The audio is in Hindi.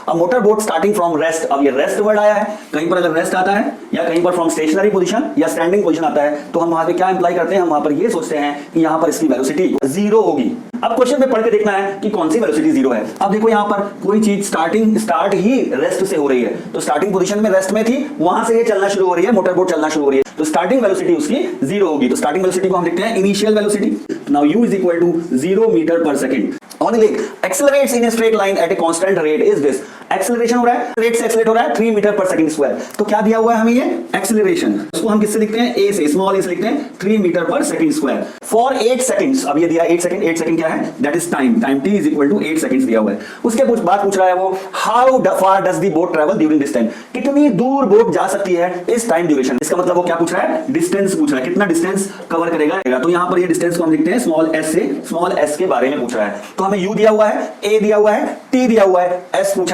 अब motor boat starting from rest, अब ये रेस्ट वर्ड आया है, कहीं पर अगर रेस्ट आता है या कहीं पर फ्रॉम स्टेशनरी पोजीशन या स्टैंडिंग पोजीशन आता है तो हम वहां पे क्या इंप्लाई करते हैं, हम वहां पर ये सोचते हैं कि यहां पर इसकी वेलोसिटी जीरो होगी। अब क्वेश्चन में पढ़ के देखना है कि कौन सी वेलोसिटी जीरो है। अब देखो यहां पर कोई चीज स्टार्ट ही रेस्ट से हो रही है, तो स्टार्टिंग पोजीशन में रेस्ट में थी, वहां से ये चलना शुरू हो रही है, मोटर बोट चलना शुरू हो रही है, तो स्टार्टिंग वेलोसिटी उसकी जीरो होगी। तो स्टार्टिंग वेलोसिटी को हम लिखते हैं initial velocity. Now u is equal to 0 metre per second. ऑन लिख accelerates in a straight line at a constant rate is this. Acceleration हो रहा है, रेट से एक्सेलरेट हो रहा है 3 मीटर पर सेकंड स्क्वायर। तो क्या दिया हुआ है हमें ये एक्सेलरेशन, उसको हम किससे लिखते हैं, a से, स्मॉल a से लिखते हैं 3 metre per second square for 8 seconds. अब ये दिया 8 सेकंड, 8 सेकंड क्या है, that is time, time t is equal to 8 seconds दिया हुआ है। उसके बाद पूछ रहा है वो how far does the boat travel during this time, कितनी दूर बोट जा सकती है इस टाइम ड्यूरेशन। इसका मतलब वो क्या पूछ रहा है, डिस्टेंस पूछ रहा है, कितना डिस्टेंस कवर करेगा। तो यहां पर ये डिस्टेंस को हम लिखते हैं स्मॉल s से, स्मॉल s के बारे में पूछ रहा है। तो हमें u दिया हुआ है, a दिया हुआ है, t दिया हुआ है, s पूछा